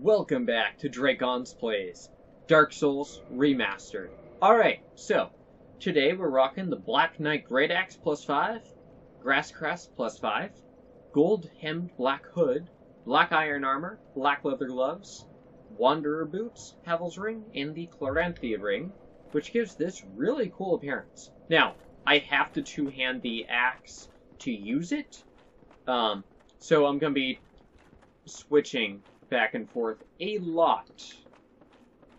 Welcome back to Dragon's Plays, Dark Souls Remastered. Alright, so, today we're rocking the Black Knight Great Axe +5, Grass Crest +5, Gold Hemmed Black Hood, Black Iron Armor, Black Leather Gloves, Wanderer Boots, Havel's Ring, and the Cloranthia Ring, which gives this really cool appearance. Now, I have to two-hand the axe to use it, so I'm going to be switching back and forth a lot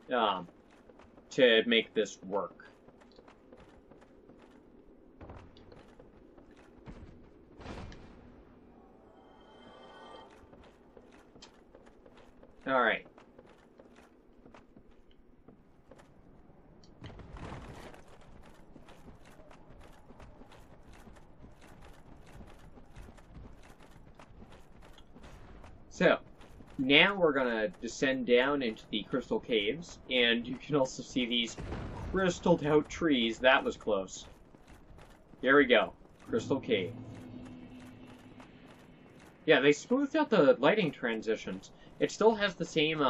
to make this work. Alright. So, now we're gonna descend down into the crystal caves, and you can also see these crystalled out trees. That was close. Here we go. Crystal cave. Yeah, they smoothed out the lighting transitions. It still has the same,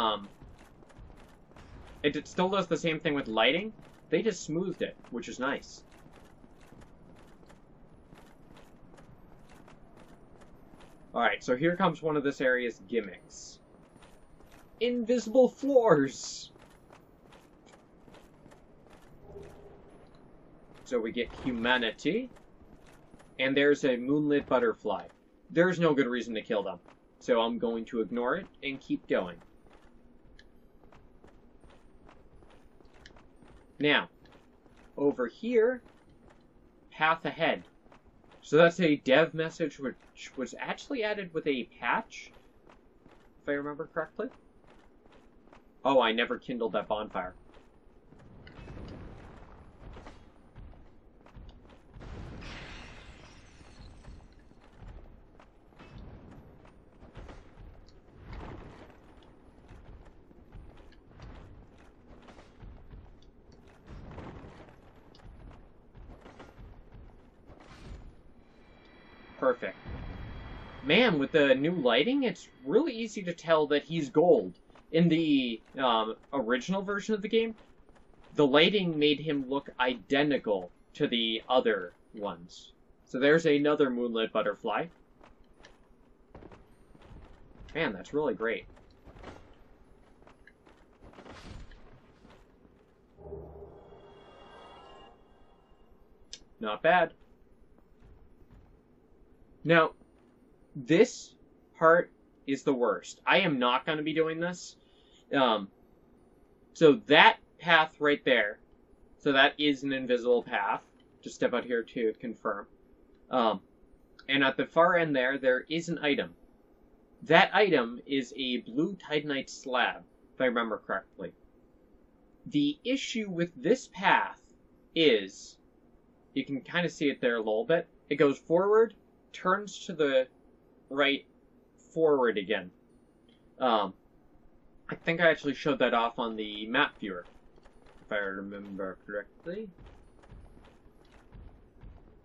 it still does the same thing with lighting. They just smoothed it, which is nice. Alright, so here comes one of this area's gimmicks. Invisible floors! So we get humanity, and there's a moonlit butterfly. There's no good reason to kill them, so I'm going to ignore it and keep going. Now, over here, path ahead. So that's a dev message which was actually added with a patch, if I remember correctly. Oh, I never kindled that bonfire. Perfect. Man, with the new lighting, it's really easy to tell that he's gold. In the original version of the game, the lighting made him look identical to the other ones. So there's another moonlit butterfly. Man, that's really great. Not bad. Now, this part is the worst. I am not going to be doing this. So that path right there, so that is an invisible path. Just step out here to confirm. And at the far end there is an item. That item is a blue Titanite slab, if I remember correctly. The issue with this path is, you can kind of see it there a little bit, it goes forward, turns to the right, forward again. I think I actually showed that off on the map viewer, if I remember correctly.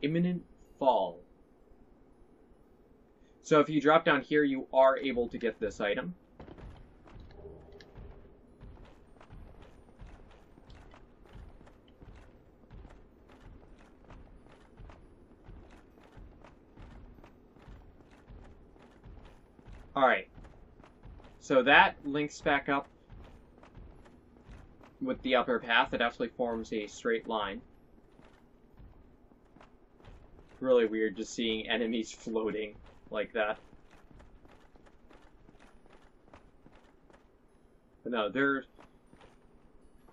Imminent fall. So if you drop down here, you are able to get this item. Alright, so that links back up with the upper path. It actually forms a straight line. Really weird just seeing enemies floating like that. But no, there's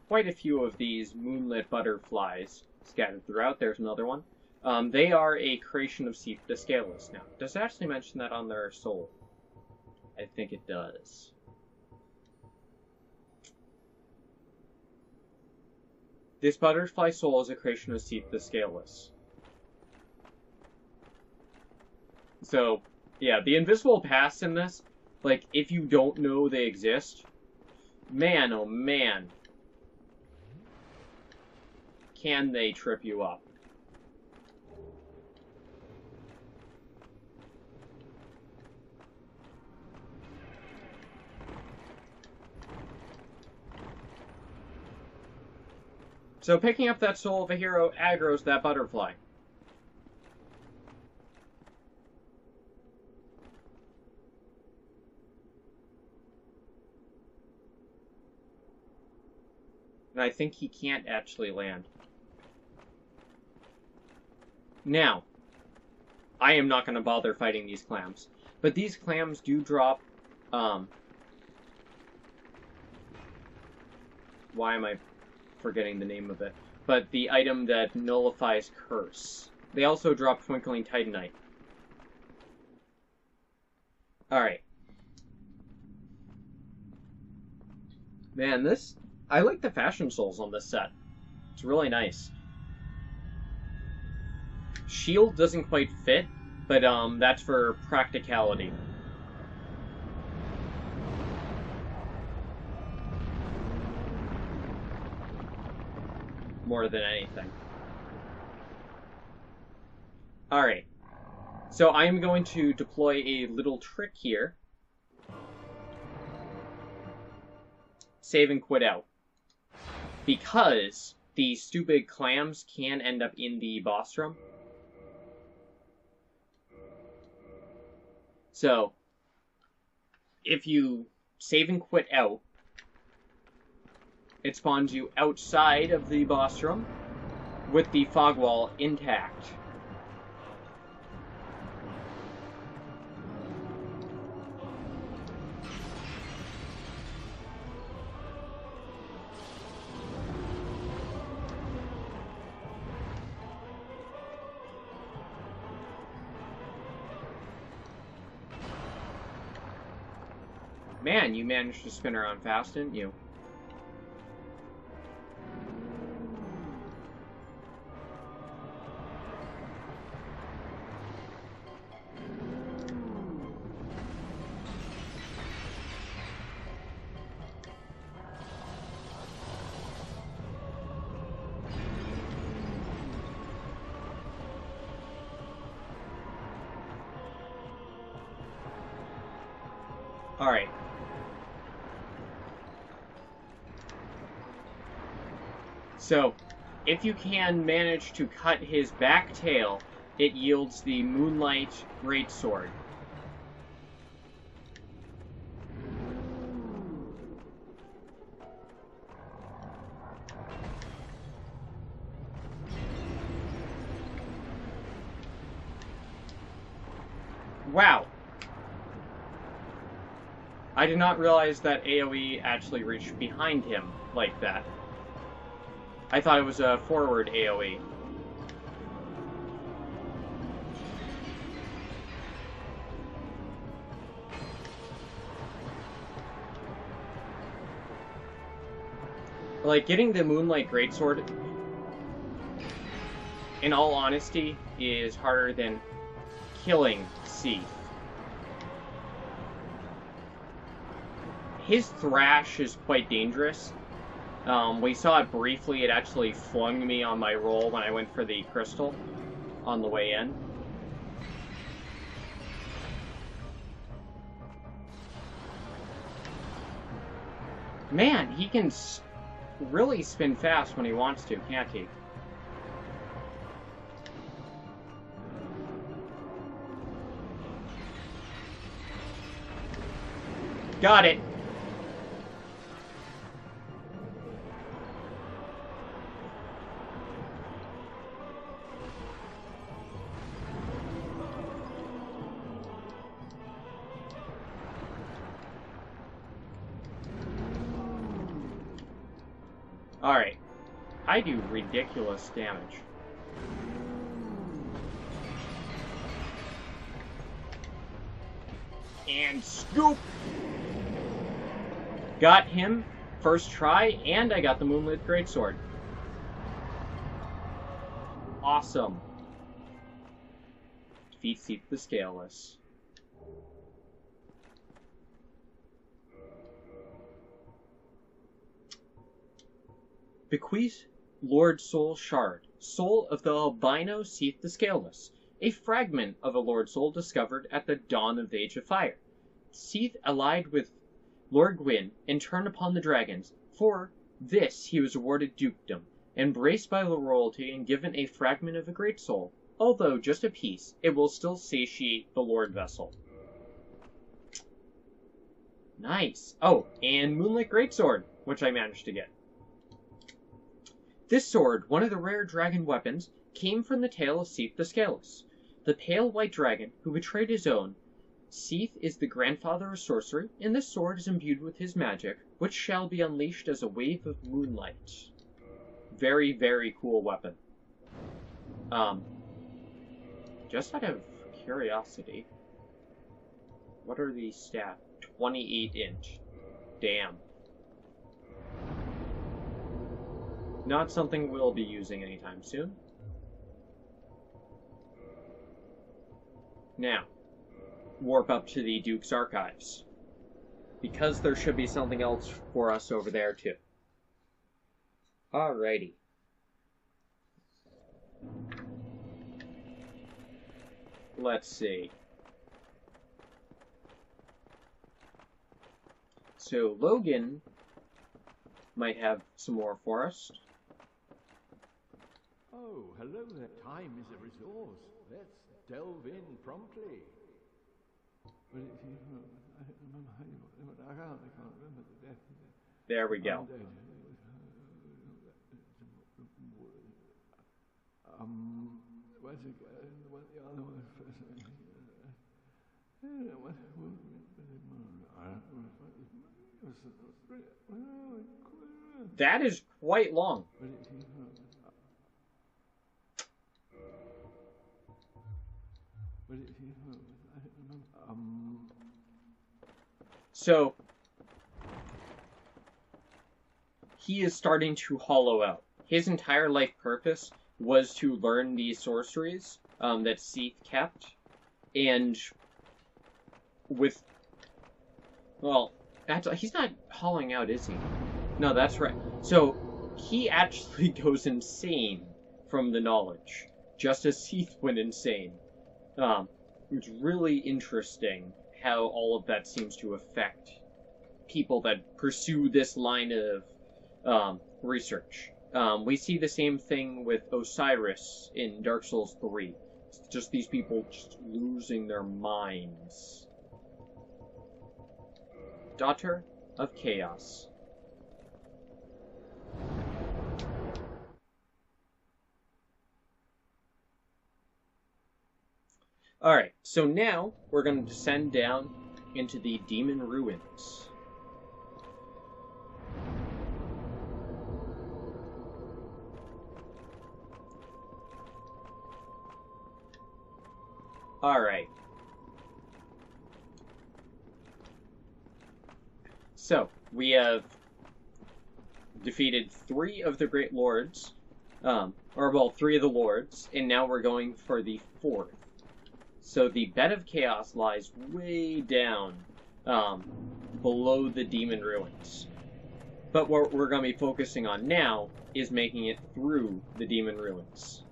quite a few of these moonlit butterflies scattered throughout. There's another one. They are a creation of Seep the Scaleless. Now, does it actually mention that on their soul? I think it does. This butterfly soul is a creation of Seep the Scaleless. So, yeah, the invisible paths in this, like, if you don't know they exist, man, oh man, can they trip you up. So picking up that soul of a hero aggroes that butterfly. And I think he can't actually land. Now, I am not going to bother fighting these clams. But these clams do drop, why am I forgetting the name of it? But the item that nullifies curse. They also drop Twinkling Titanite. Alright. Man, I like the fashion souls on this set. It's really nice. Shield doesn't quite fit, but that's for practicality. More than anything. Alright. So I am going to deploy a little trick here. Save and quit out. Because the stupid clams can end up in the boss room. So, if you save and quit out, it spawns you outside of the boss room with the fog wall intact. Man, you managed to spin around fast, didn't you? Alright. So, if you can manage to cut his back tail, it yields the Moonlight Greatsword. Wow! I did not realize that AoE actually reached behind him like that. I thought it was a forward AoE. Like, getting the Moonlight Greatsword, in all honesty, is harder than killing Seath. His thrash is quite dangerous. We saw it briefly. It actually flung me on my roll when I went for the crystal on the way in. Man, he can really spin fast when he wants to, can't he? Got it! Alright. I do ridiculous damage. And scoop! Got him first try, and I got the Moonlit Greatsword. Awesome. Defeat Seath the Scaleless. Bequeath Lord Soul Shard, soul of the albino Seath the Scaleless, a fragment of a Lord Soul discovered at the dawn of the Age of Fire. Seath allied with Lord Gwyn and turned upon the dragons. For this he was awarded dukedom, Embraced by the royalty and given a fragment of a great soul, although just a piece, it will still satiate the Lord Vessel. Nice. Oh, and Moonlit Greatsword, which I managed to get. This sword, one of the rare dragon weapons, came from the tale of Seath the Scaleless, the pale white dragon who betrayed his own. Seath is the grandfather of sorcery, and this sword is imbued with his magic, which shall be unleashed as a wave of moonlight. Very, very cool weapon. Just out of curiosity, what are these stats? 28-inch. Damn. Not something we'll be using anytime soon. Now, warp up to the Duke's Archives, because there should be something else for us over there too. Alrighty. Let's see. So Logan might have some more for us. Oh, hello there. Time is a resource. Let's delve in promptly. There we go. That is quite long. So, he is starting to hollow out. His entire life purpose was to learn these sorceries that Seath kept, and with, well, he's not hollowing out, is he? No, that's right. So, he actually goes insane from the knowledge, just as Seath went insane. It's really interesting how all of that seems to affect people that pursue this line of research. We see the same thing with Osiris in Dark Souls 3. It's just these people just losing their minds. Daughter of Chaos. Alright, so now we're going to descend down into the Demon Ruins. Alright. So, we have defeated 3 of the Great Lords, 3 of the Lords, and now we're going for the 4th. So the Bed of Chaos lies way down below the Demon Ruins. But what we're going to be focusing on now is making it through the Demon Ruins.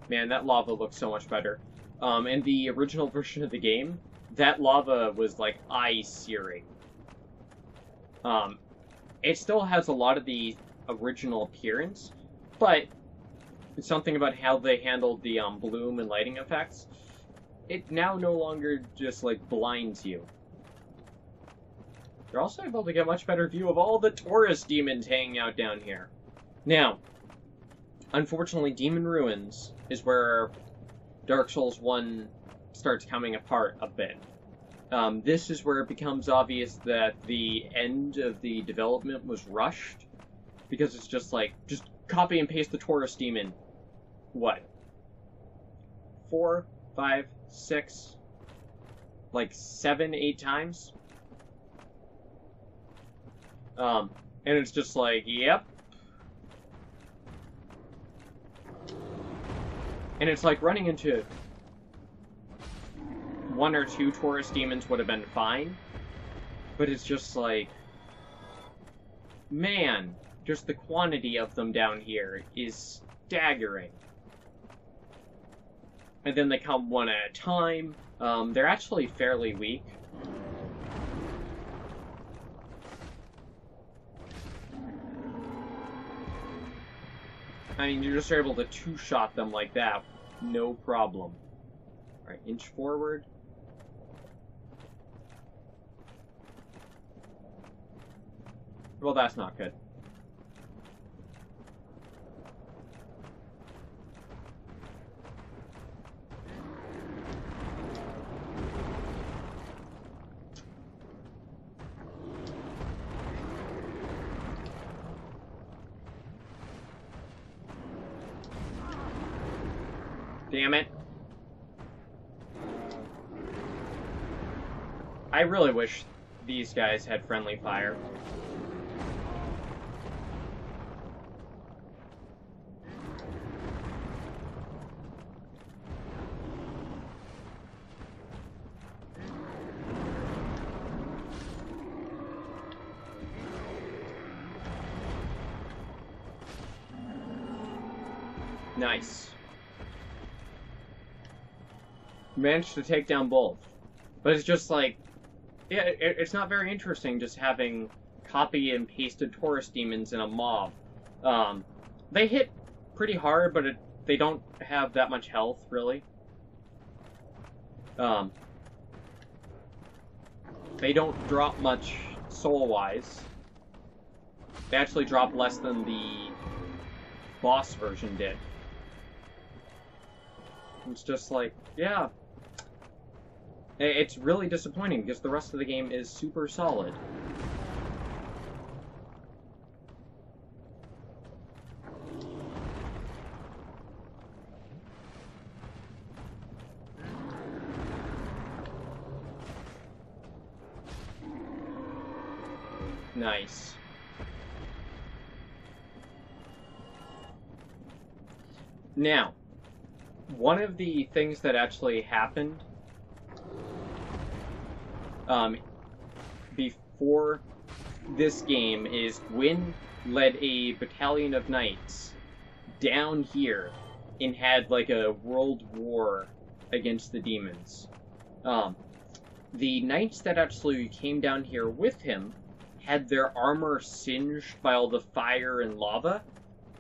Man, that lava looks so much better. In the original version of the game, that lava was like eye-searing. It still has a lot of the original appearance, but something about how they handled the bloom and lighting effects, it now no longer just, like, blinds you. You're also able to get a much better view of all the Taurus demons hanging out down here. Now, unfortunately, Demon Ruins is where Dark Souls 1 starts coming apart a bit. This is where it becomes obvious that the end of the development was rushed, because it's just like, just copy and paste the Taurus demon. What? 4, 5, 6, like 7, 8 times? And it's just like, yep. And it's like running into 1 or 2 Taurus demons would have been fine, but it's just like, man, just the quantity of them down here is staggering. And then they come one at a time. They're actually fairly weak. I mean, you're just able to two-shot them like that. No problem. Alright, inch forward. Well, that's not good. Damn it. I really wish these guys had friendly fire. Nice. Managed to take down both. But it's just like, yeah, it's not very interesting just having copy and pasted Taurus demons in a mob. They hit pretty hard, but they don't have that much health, really. They don't drop much soul-wise. They actually drop less than the boss version did. It's just like, yeah. It's really disappointing because the rest of the game is super solid. Nice. Now, one of the things that actually happened before this game is Gwyn led a battalion of knights down here and had like a world war against the demons. The knights that actually came down here with him had their armor singed by all the fire and lava,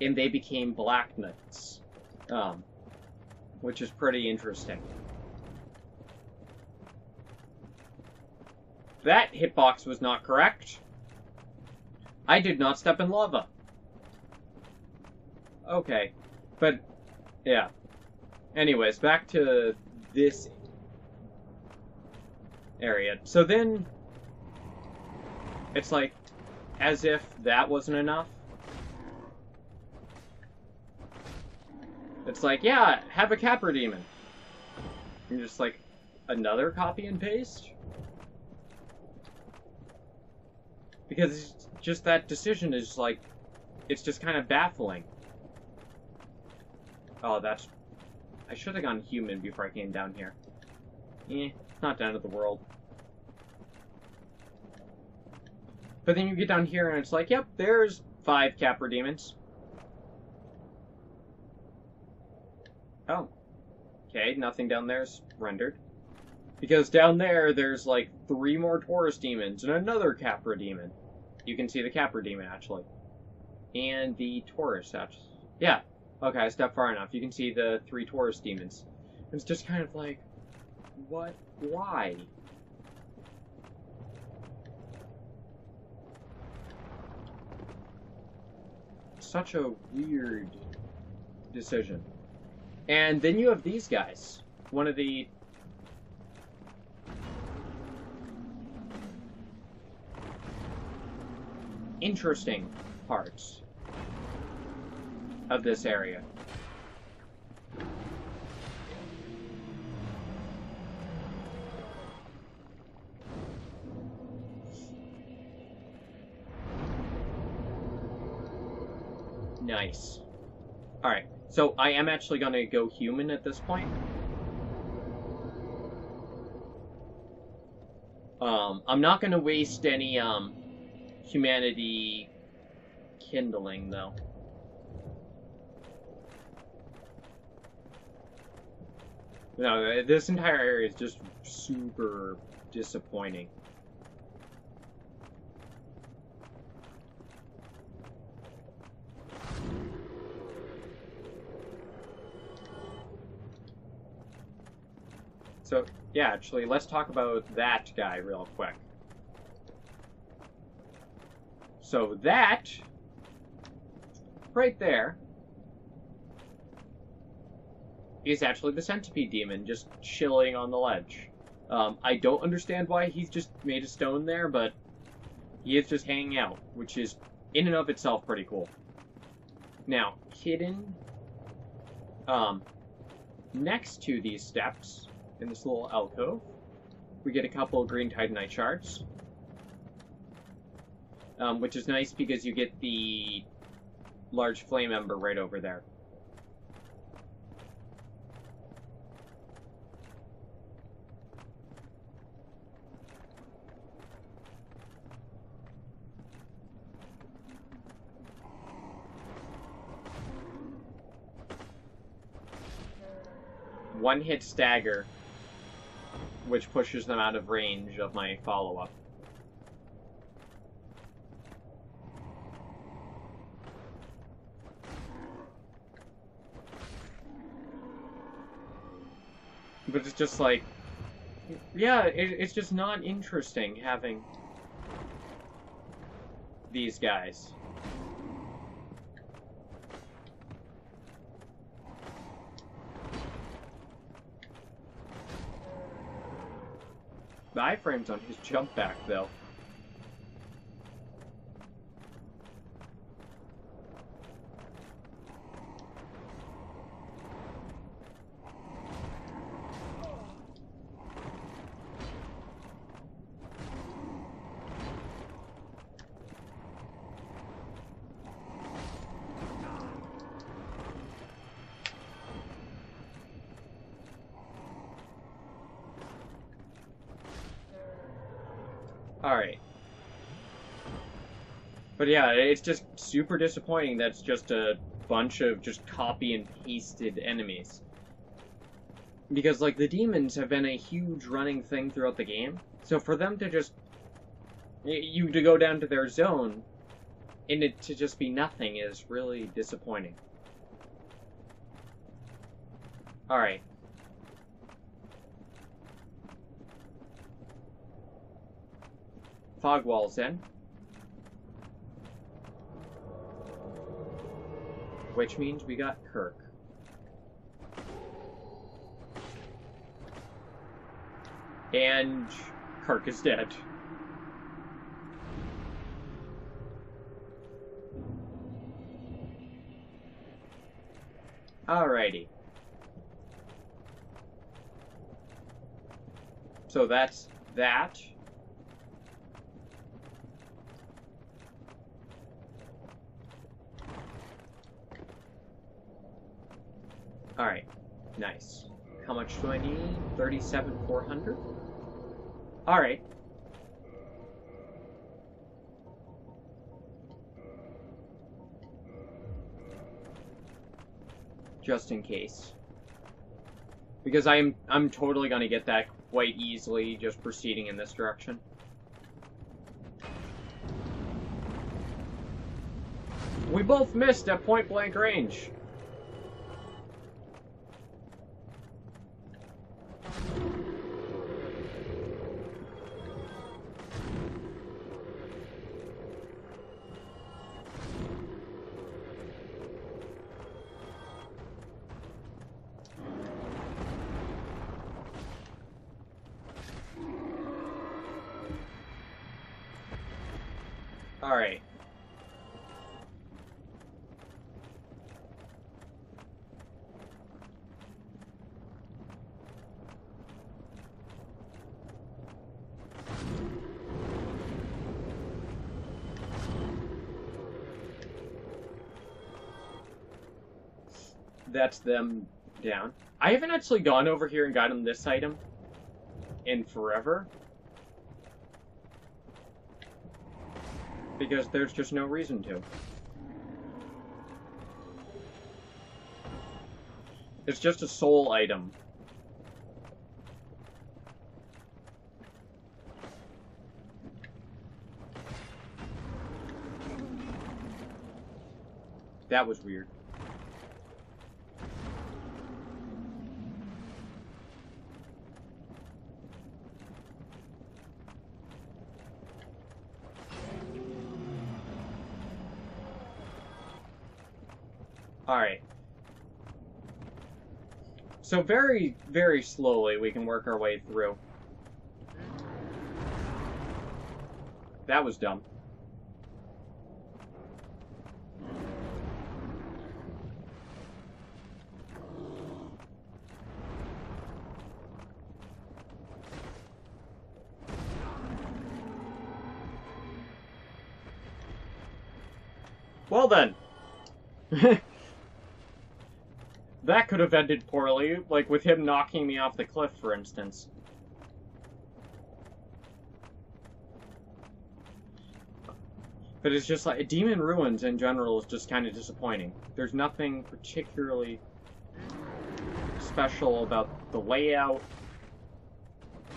and they became black knights. Which is pretty interesting. That hitbox was not correct. I did not step in lava. Okay. But, yeah. Anyways, back to this area. So then, it's like, as if that wasn't enough. It's like, yeah, have a Capra Demon. And just like, another copy and paste? Because it's just that decision is like, it's just kind of baffling. Oh, that's... I should have gone human before I came down here. It's not the end of the world. But then you get down here and it's like, yep, there's 5 Capra Demons. Oh. Okay, nothing down there's rendered. Because down there, there's like 3 more Taurus demons and another Capra demon. You can see the Capra demon, actually. And the Taurus, actually. Yeah. Okay, I stepped far enough. You can see the 3 Taurus demons. It's just kind of like, what? Why? Such a weird decision. And then you have these guys. One of the... interesting parts of this area. Nice. Alright, so I am actually going to go human at this point. I'm not going to waste any, humanity kindling, though. No, this entire area is just super disappointing. So, yeah, actually, let's talk about that guy real quick. So that, right there, is actually the centipede demon, just chilling on the ledge. I don't understand why he's just made of stone there, but he is just hanging out, which is, in and of itself, pretty cool. Now, hidden, next to these steps, in this little alcove, we get a couple of green titanite shards, which is nice because you get the large flame ember right over there. One-hit stagger, which pushes them out of range of my follow-up. But it's just like, yeah, it's just not interesting having these guys. The iframes on his jump back, though. Alright. But yeah, it's just super disappointing that's just a bunch of just copy and pasted enemies. Because, like, the demons have been a huge running thing throughout the game. So for them to just... you to go down to their zone, and it to just be nothing is really disappointing. Alright. Fog walls in. Which means we got Kirk. And Kirk is dead. Alrighty. So that's that. Alright, nice. How much do I need? 37,400? Alright. Just in case. Because I'm totally gonna get that quite easily just proceeding in this direction. We both missed at point blank range. Alright. That's them down. I haven't actually gone over here and gotten this item in forever. Because there's just no reason to. It's just a soul item. That was weird. Alright. So very, very slowly we can work our way through. That was dumb. Well then. That could have ended poorly, like with him knocking me off the cliff, for instance. But it's just like, Demon Ruins in general is just kind of disappointing. There's nothing particularly special about the layout,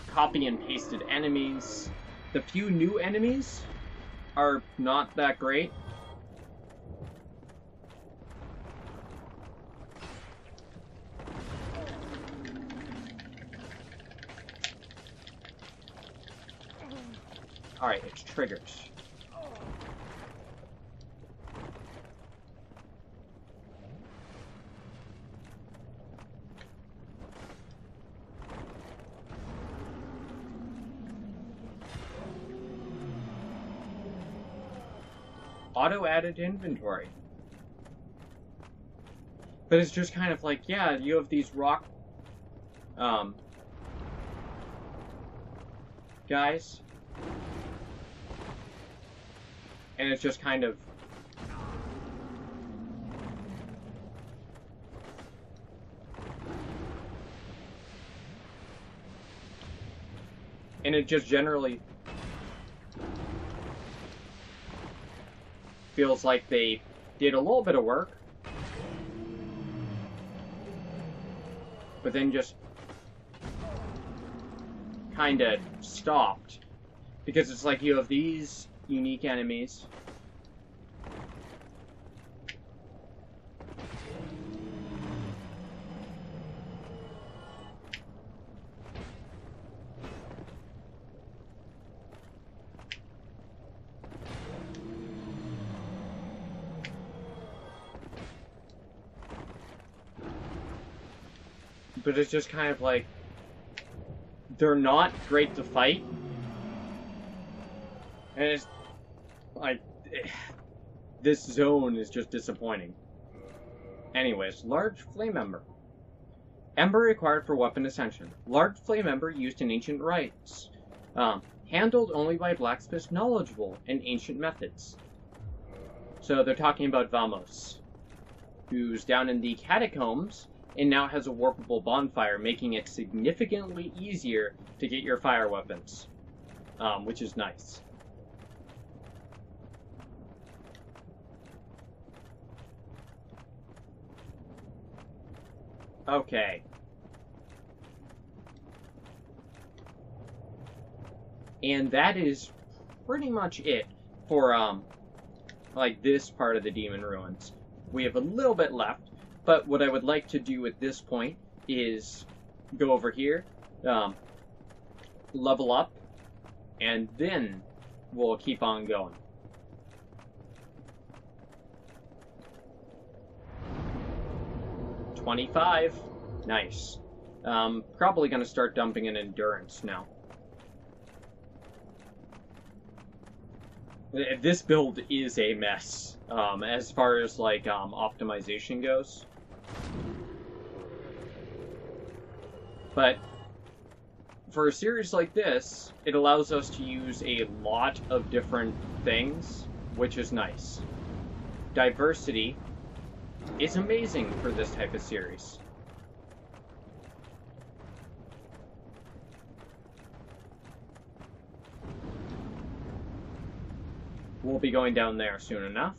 copy and pasted enemies. The few new enemies are not that great. Alright, it's triggers. Auto-added inventory. But it's just kind of like, yeah, you have these rock, guys. And it's just kind of... And it just generally feels like they did a little bit of work, but then just kind of stopped. Because it's like you have these unique enemies. But it's just kind of like, they're not great to fight. And it's like, this zone is just disappointing. Anyways, large flame ember. Ember required for weapon ascension. Large flame ember used in ancient rites. Handled only by blacksmiths knowledgeable in ancient methods. So they're talking about Vamos, who's down in the catacombs and now has a warpable bonfire, making it significantly easier to get your fire weapons, which is nice. Okay. And that is pretty much it for, like, this part of the Demon Ruins. We have a little bit left, but what I would like to do at this point is go over here, level up, and then we'll keep on going. $25. Nice. Probably going to start dumping in endurance now. This build is a mess, as far as, like, optimization goes. But for a series like this, it allows us to use a lot of different things, which is nice. Diversity is amazing for this type of series. We'll be going down there soon enough.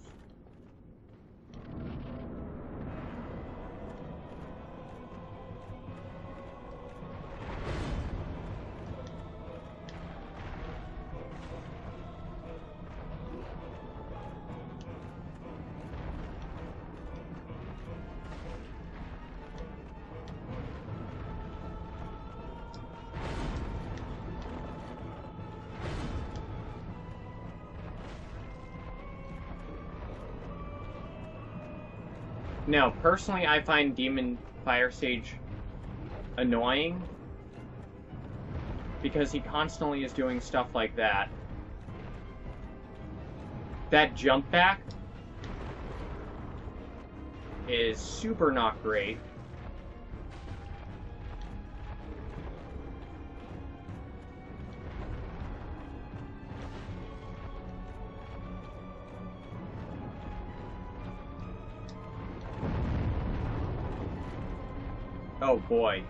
Now, personally, I find Demon Fire Sage annoying because he constantly is doing stuff like that. That jump back is super not great. Oh boy.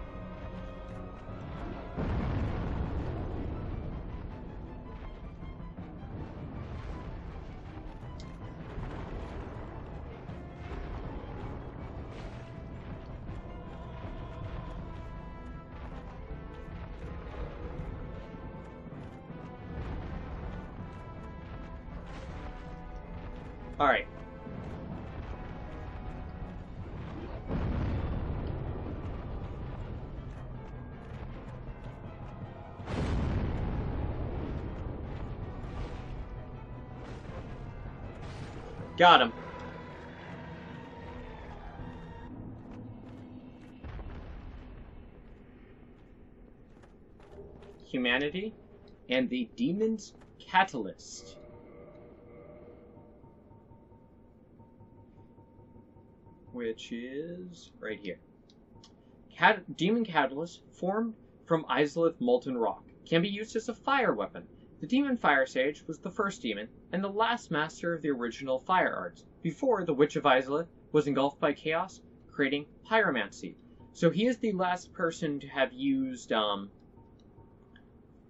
Alright. Got him. Humanity and the Demon's Catalyst. Which is right here. Demon Catalyst formed from Izalith Molten Rock. Can be used as a fire weapon. The Demon Fire Sage was the first demon and the last master of the original fire arts, before the Witch of Izalith was engulfed by chaos, creating pyromancy. So he is the last person to have used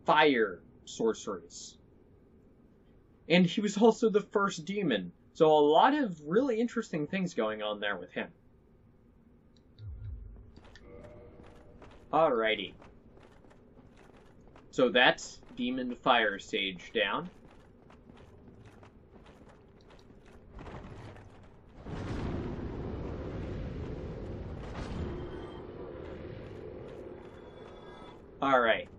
fire sorceries. And he was also the first demon. So a lot of really interesting things going on there with him. Alrighty. So that's Demon Fire Sage down. Alright.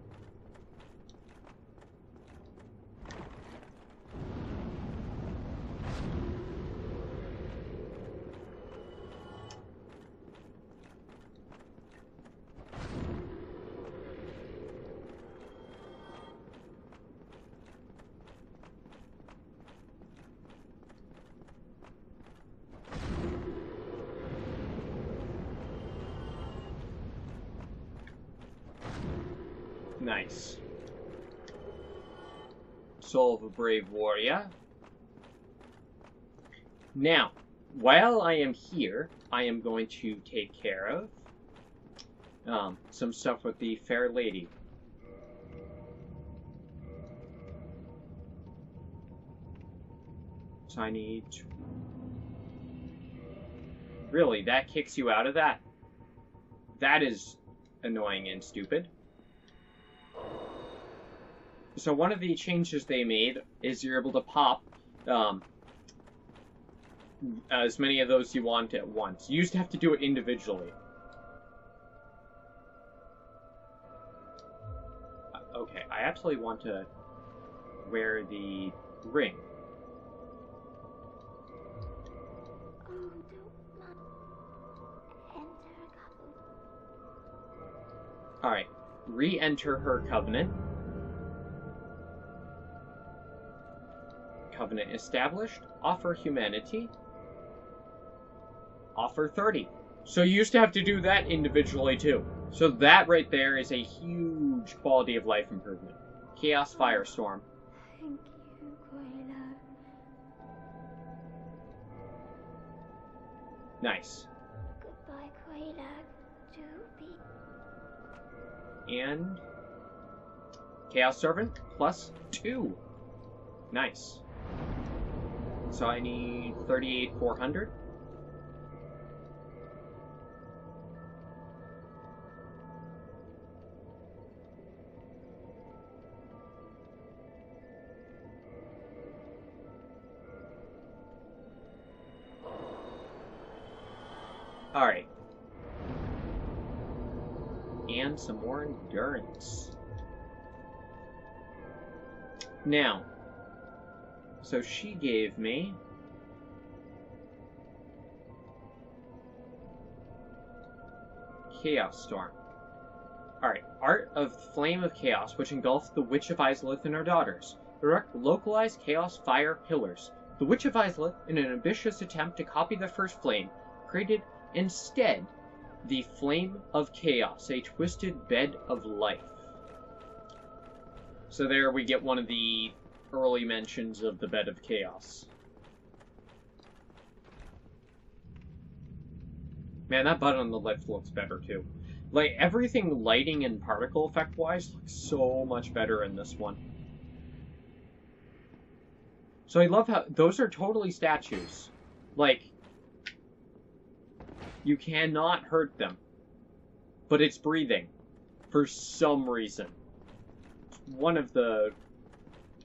Nice. Soul of a Brave Warrior. Now, while I am here, I am going to take care of some stuff with the Fair Lady. So I need to... Really, that kicks you out of that? That is annoying and stupid. So one of the changes they made is you're able to pop as many of those you want at once. You used to have to do it individually. Okay, I actually want to wear the ring. Alright, re-enter her covenant. Covenant established. Offer humanity. Offer 30. So you used to have to do that individually too. So that right there is a huge quality of life improvement. Chaos Firestorm. Thank you, Koila. Nice. Goodbye, Koila. Do be. And Chaos Servant plus 2. Nice. So I need 38,400. Alright. And some more endurance. Now, so she gave me Chaos Storm. Alright, Art of Flame of Chaos, which engulfed the Witch of Izalith and her daughters. Erect localized Chaos Fire Pillars. The Witch of Izalith, in an ambitious attempt to copy the first flame, created instead the Flame of Chaos, a twisted bed of life. So there we get one of the early mentions of the Bed of Chaos. Man, that button on the left looks better too. Like, everything lighting and particle effect-wise looks so much better in this one. So I love how... those are totally statues. Like, you cannot hurt them. But it's breathing. For some reason. It's one of the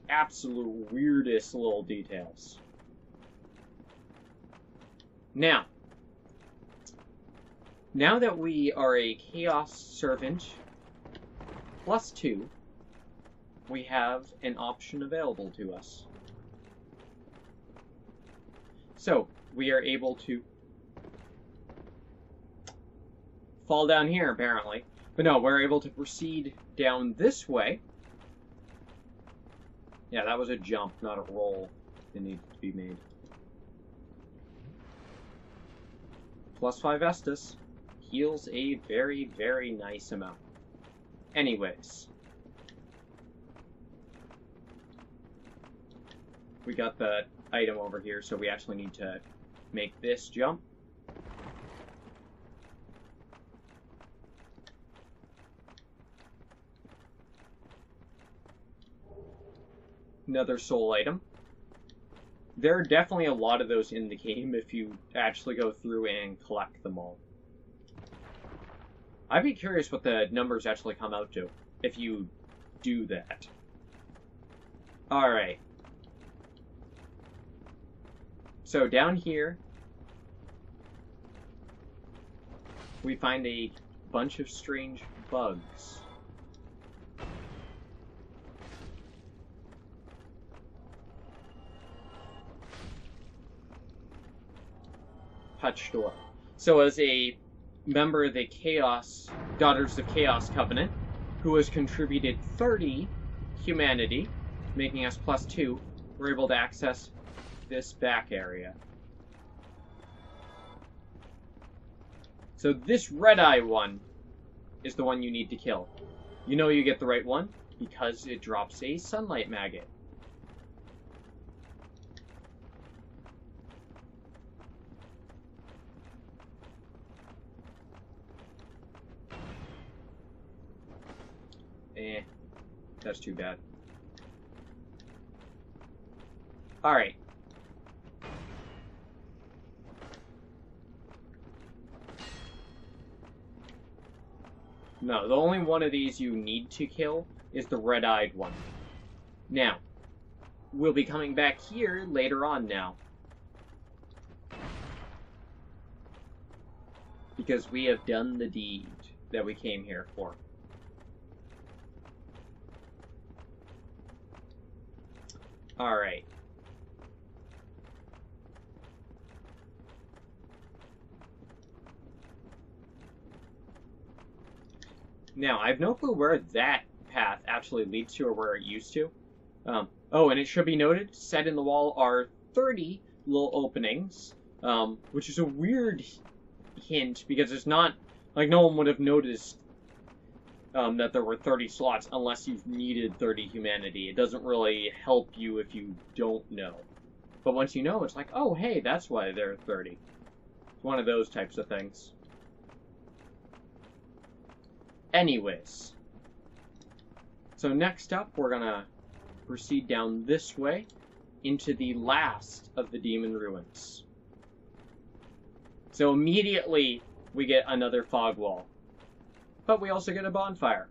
absolute weirdest little details. Now that we are a Chaos Servant +2, we have an option available to us. So, we are able to fall down here, apparently. But no, we're able to proceed down this way. Yeah, that was a jump, not a roll that needed to be made. +5 Estus. Heals a very, very nice amount. Anyways. We got the item over here, so we actually need to make this jump. Another soul item. There are definitely a lot of those in the game if you actually go through and collect them all. I'd be curious what the numbers actually come out to, if you do that. Alright. So down here, we find a bunch of strange bugs. Hutch door. So as a member of the Daughters of Chaos Covenant, who has contributed 30 humanity, making us +2, we're able to access this back area. So this red-eye one is the one you need to kill. You know you get the right one because it drops a sunlight maggot. That's too bad. Alright. No, the only one of these you need to kill is the red-eyed one. Now, we'll be coming back here later on now. Because we have done the deed that we came here for. Alright. Now, I have no clue where that path actually leads to or where it used to. Oh, and it should be noted, set in the wall are 30 little openings, which is a weird hint because it's not, like, no one would have noticed that there were 30 slots unless you've needed 30 humanity. It doesn't really help you if you don't know. But once you know, it's like, oh, hey, that's why there are 30. It's one of those types of things. Anyways. So next up, we're gonna proceed down this way into the last of the Demon Ruins. So immediately, we get another fog wall. But we also get a bonfire.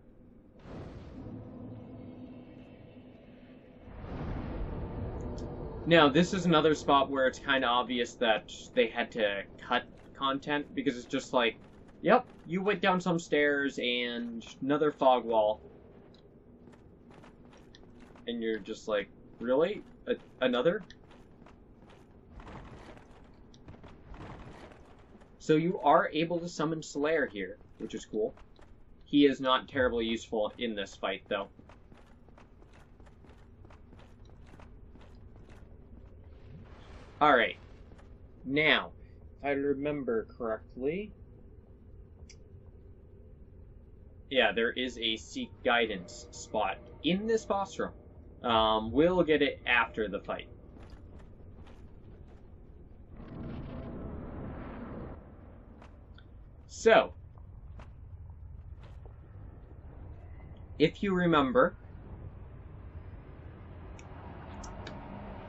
Now, this is another spot where it's kind of obvious that they had to cut content, because it's just like, yep, you went down some stairs and another fog wall. And you're just like, really? Another? So you are able to summon Slayer here, which is cool. He is not terribly useful in this fight, though. Alright. Now, if I remember correctly... Yeah, there is a Seek Guidance spot in this boss room. We'll get it after the fight. So, if you remember,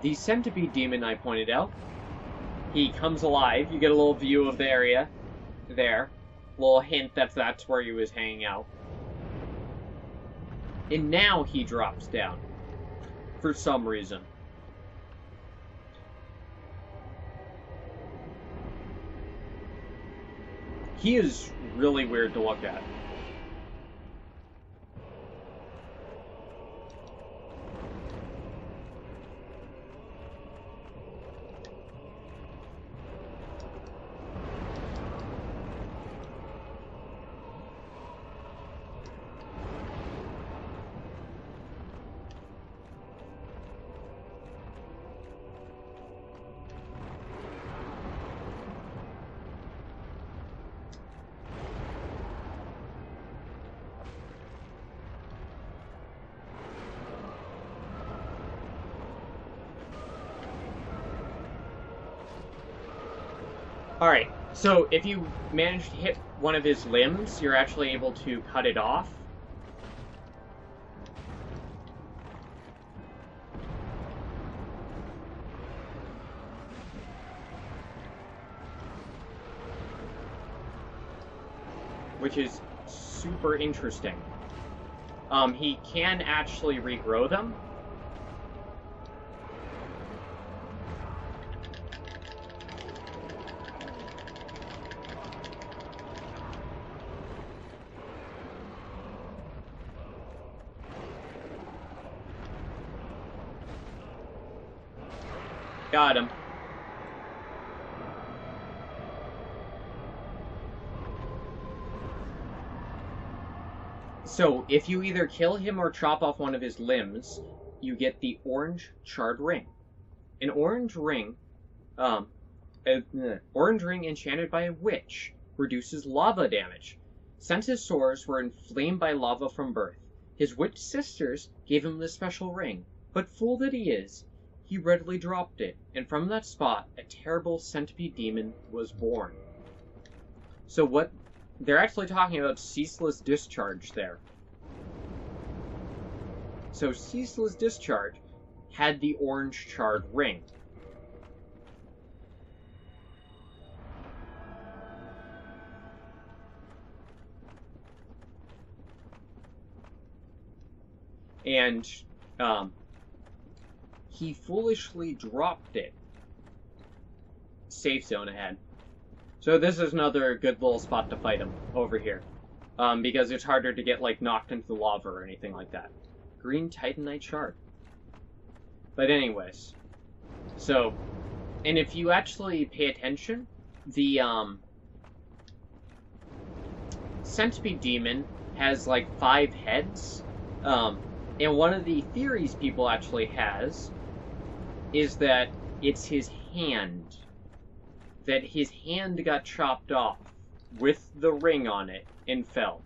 the centipede demon I pointed out, he comes alive. You get a little view of the area there. Little hint that that's where he was hanging out. And now he drops down. For some reason. He is really weird to look at. Alright, so if you manage to hit one of his limbs, you're actually able to cut it off. Which is super interesting. He can actually regrow them. Got him. So, if you either kill him or chop off one of his limbs, you get the orange charred ring. An orange ring, enchanted by a witch, reduces lava damage. Since his sores were inflamed by lava from birth, his witch sisters gave him this special ring. But fool that he is, he readily dropped it, and from that spot, a terrible centipede demon was born. So what they're actually talking about Ceaseless Discharge there. So Ceaseless Discharge had the orange charred ring. And, he foolishly dropped it. Safe zone ahead. So this is another good little spot to fight him over here. Because it's harder to get, like, knocked into the lava or anything like that. Green Titanite Shard. But anyways. So, and if you actually pay attention, the, Centipede Demon has, like, 5 heads. And one of the theories people actually has is that it's his hand. That his hand got chopped off with the ring on it and fell.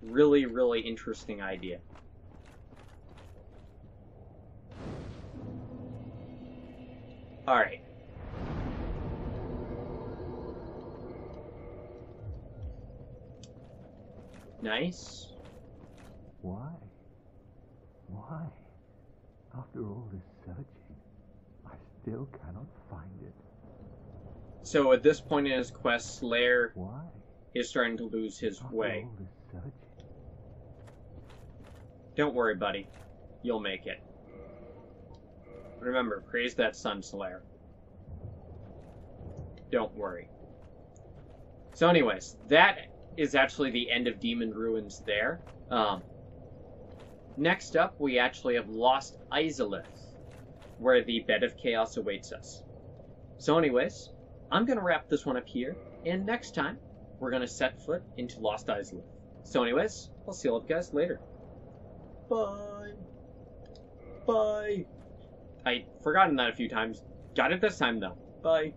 Really, really interesting idea. Alright. Nice. Why? Why? After all this searching, I still cannot find it. So at this point in his quest, Slayer Why? is starting to lose his After way. all this searching. Don't worry, buddy. You'll make it. Remember, praise that sun, Slayer. Don't worry. So anyways, that is actually the end of Demon Ruins there. Next up, we actually have Lost Izalith, where the Bed of Chaos awaits us. So anyways, I'm going to wrap this one up here, and next time, we're going to set foot into Lost Island. So anyways, I'll see all of you guys later. Bye. Bye. I've forgotten that a few times. Got it this time, though. Bye.